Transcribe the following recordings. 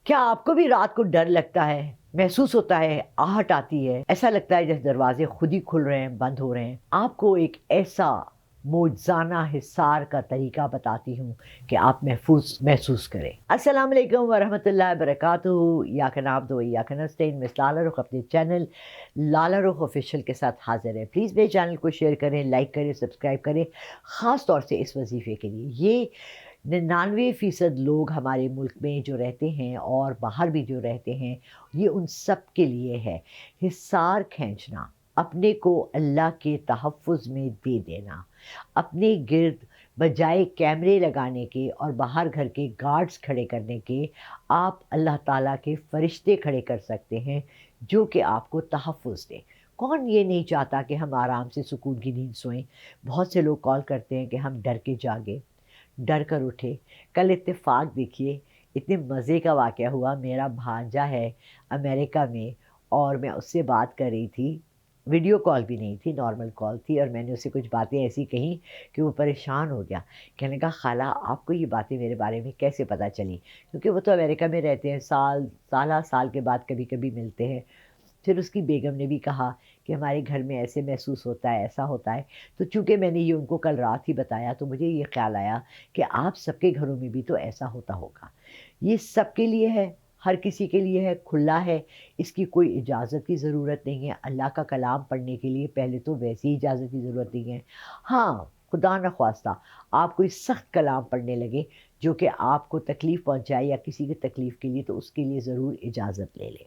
क्या आपको भी रात को डर लगता है, महसूस होता है, आहट आती है, ऐसा लगता है जैसे दरवाजे खुद ही खुल रहे हैं, बंद हो रहे हैं? आपको एक ऐसा मौज़ाना हिसार का तरीका बताती हूँ कि आप महफूज महसूस करें। अस्सलाम वालेकुम वरहमतुल्लाहि वबरकातुहू। या का नाम दो या का नस्तेन मिस लाला रुख अपने चैनल लाला रुख ऑफिशियल के साथ हाजिर है। प्लीज़ मेरे चैनल को शेयर करें, लाइक करें, सब्सक्राइब करें, ख़ास तौर से इस वजीफ़े के लिए। ये 99% लोग हमारे मुल्क में जो रहते हैं और बाहर भी जो रहते हैं, ये उन सब के लिए है। हिसार खींचना, अपने को अल्लाह के तहफ़्फ़ुज़ में दे देना, अपने गिर्द बजाय कैमरे लगाने के और बाहर घर के गार्ड्स खड़े करने के, आप अल्लाह ताला के फ़रिश्ते खड़े कर सकते हैं जो कि आपको तहफ़्फ़ुज़ दें। कौन ये नहीं चाहता कि हम आराम से सुकून की नींद सोएं? बहुत से लोग कॉल करते हैं कि हम डर के जागे, डर कर उठे। कल इत्तेफ़ाक देखिए, इतने मज़े का वाक़या हुआ। मेरा भांजा है अमेरिका में और मैं उससे बात कर रही थी। वीडियो कॉल भी नहीं थी, नॉर्मल कॉल थी और मैंने उससे कुछ बातें ऐसी कहीं कि वो परेशान हो गया। कहने लगा, खाला आपको ये बातें मेरे बारे में कैसे पता चली? क्योंकि वो तो अमेरिका में रहते हैं, साल साल के बाद कभी-कभी मिलते हैं। फिर उसकी बेगम ने भी कहा कि हमारे घर में ऐसे महसूस होता है, ऐसा होता है। तो चूँकि मैंने ये उनको कल रात ही बताया, तो मुझे ये ख़्याल आया कि आप सबके घरों में भी तो ऐसा होता होगा। ये सबके लिए है, हर किसी के लिए है, खुला है, इसकी कोई इजाज़त की ज़रूरत नहीं है। अल्लाह का कलाम पढ़ने के लिए पहले तो वैसे ही इजाज़त की ज़रूरत नहीं है। हाँ, खुदा न ख़्वास्ता आप कोई सख्त कलाम पढ़ने लगें जो कि आपको तकलीफ़ पहुँचाए या किसी की तकलीफ़ के लिए, तो उसके लिए ज़रूर इजाज़त ले लें।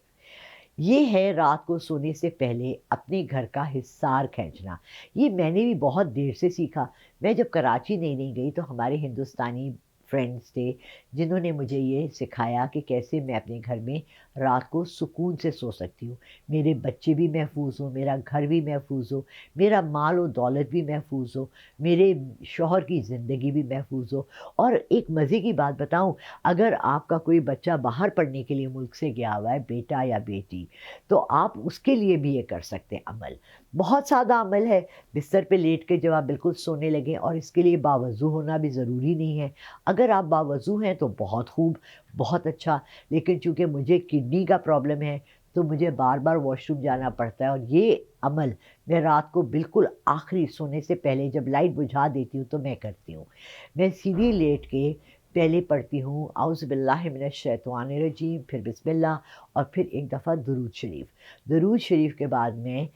ये है रात को सोने से पहले अपने घर का हिसार खींचना। ये मैंने भी बहुत देर से सीखा। मैं जब कराची नई-नई गई तो हमारे हिंदुस्तानी फ्रेंड्स थे जिन्होंने मुझे ये सिखाया कि कैसे मैं अपने घर में रात को सुकून से सो सकती हूँ। मेरे बच्चे भी महफूज़ हों, मेरा घर भी महफूज़ हो, मेरा माल और दौलत भी महफूज़ हो, मेरे शौहर की ज़िंदगी भी महफूज़ हो। और एक मज़े की बात बताऊँ, अगर आपका कोई बच्चा बाहर पढ़ने के लिए मुल्क से गया हुआ है, बेटा या बेटी, तो आप उसके लिए भी ये कर सकते हैं अमल। बहुत सादा अमल है, बिस्तर पे लेट के जब आप बिल्कुल सोने लगें, और इसके लिए बावज़ू होना भी ज़रूरी नहीं है। अगर आप बावज़ू हैं तो बहुत खूब, बहुत अच्छा। लेकिन चूँकि मुझे किडनी का प्रॉब्लम है, तो मुझे बार-बार वॉशरूम जाना पड़ता है और ये अमल मैं रात को बिल्कुल आखिरी सोने से पहले जब लाइट बुझा देती हूँ तो मैं करती हूँ। मैं सीधी लेट के पहले पढ़ती हूँ औज़ु बिल्लाहि मिनश शैतानिर रजीम, फिर बिस्मिल्लाह और फिर एक दफ़ा दुरूद शरीफ। दुरूद शरीफ के बाद में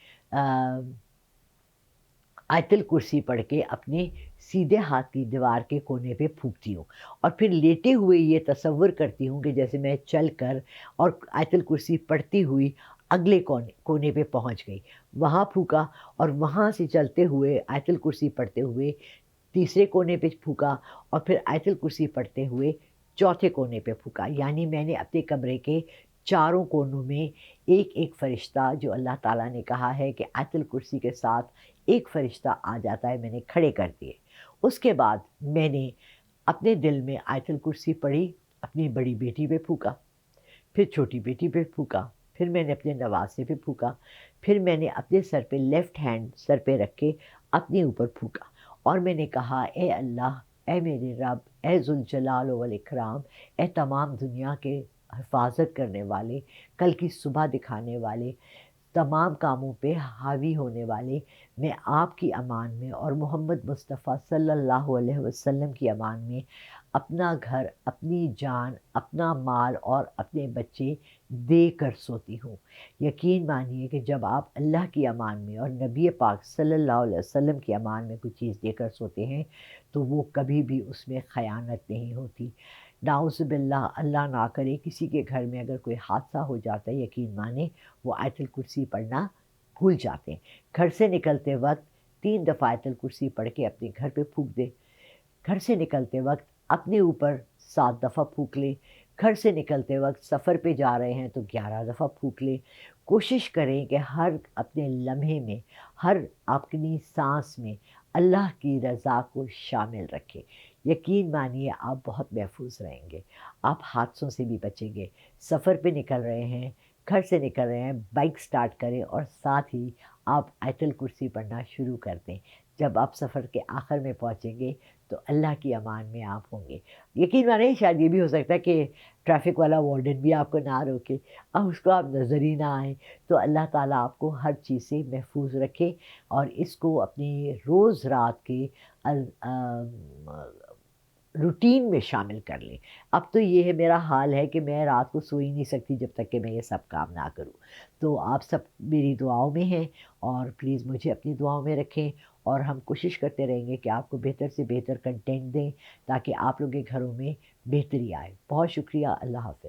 आयतुल कुर्सी पढ़ के अपने सीधे हाथ की दीवार के कोने पे फूँकती हूँ और फिर लेटे हुए ये तसव्वुर करती हूँ कि जैसे मैं चल कर और आयतुल कुर्सी पढ़ती हुई अगले कोने कोने पे पहुँच गई। वहाँ फूँका और वहाँ से चलते हुए आयतुल कुर्सी पढ़ते हुए तीसरे कोने पे फूँका और फिर आयतुल कुर्सी पढ़ते हुए चौथे कोने पे फूँका। यानी मैंने अपने कमरे के चारों कोनों में एक-एक फ़रिश्ता, जो अल्लाह ताला ने कहा है कि आयतुल कुर्सी के साथ एक फ़रिश्ता आ जाता है, मैंने खड़े कर दिए। उसके बाद मैंने अपने दिल में आयतुल कुर्सी पढ़ी, अपनी बड़ी बेटी पे फूँका, फिर छोटी बेटी पे फूँका, फिर मैंने अपने नवासे पे फूँका, फिर मैंने अपने सर पे लेफ़्ट हैंड सर पे रख के अपने ऊपर फूँका और मैंने कहा, ए अल्लाह, ए मेरे रब, ए ज़ुल जलाल वल इकराम, ए तमाम दुनिया के हिफ़ाज़त करने वाले, कल की सुबह दिखाने वाले, तमाम कामों पे हावी होने वाले, मैं आपकी अमान में और मोहम्मद मुस्तफ़ा सल्लल्लाहु अलैहि वसल्लम की अमान में अपना घर, अपनी जान, अपना माल और अपने बच्चे देकर सोती हूँ। यकीन मानिए कि जब आप अल्लाह की अमान में और नबी पाक सल्लल्लाहु अलैहि वसल्लम की अमान में कोई चीज़ देकर सोते हैं, तो वो कभी भी उसमें ख़यानत नहीं होती। नाउज़ुबिल्लाह, अल्लाह ना करे किसी के घर में अगर कोई हादसा हो जाता है, यकीन माने वो आयतुल कुर्सी पढ़ना भूल जाते हैं। घर से निकलते वक़्त 3 दफ़ा आयतुल कुर्सी पढ़ के अपने घर पे फूँक दें। घर से निकलते वक़्त अपने ऊपर 7 दफ़ा फूँक लें। घर से निकलते वक़्त सफ़र पे जा रहे हैं तो 11 दफ़ा फूँक लें। कोशिश करें कि हर अपने लम्हे में, हर अपनी साँस में अल्लाह की रज़ा को शामिल रखें। यकीन मानिए आप बहुत महफूज़ रहेंगे। आप हादसों से भी बचेंगे। सफ़र पे निकल रहे हैं, घर से निकल रहे हैं, बाइक स्टार्ट करें और साथ ही आप आयतुल कुर्सी पढ़ना शुरू कर दें। जब आप सफ़र के आखिर में पहुँचेंगे तो تو اللہ کی امان میں آپ ہوں گے۔ یقین مانیں شاید یہ بھی ہو سکتا ہے کہ ٹریفک والا وارڈن بھی آپ کو نہ روکے، اب اس کو آپ نظر ہی نہ آئیں۔ تو اللہ تعالیٰ آپ کو ہر چیز سے محفوظ رکھے، اور اس کو اپنی روز رات کے روٹین میں شامل کر لیں۔ اب تو یہ ہے میرا حال ہے کہ میں رات کو سو ہی نہیں سکتی جب تک کہ میں یہ سب کام نہ کروں۔ تو آپ سب میری دعاؤں میں ہیں، اور پلیز مجھے اپنی دعاؤں میں رکھیں، اور ہم کوشش کرتے رہیں گے کہ آپ کو بہتر سے بہتر کنٹینٹ دیں تاکہ آپ لوگوں کے گھروں میں بہتری آئے۔ بہت شکریہ، اللہ حافظ۔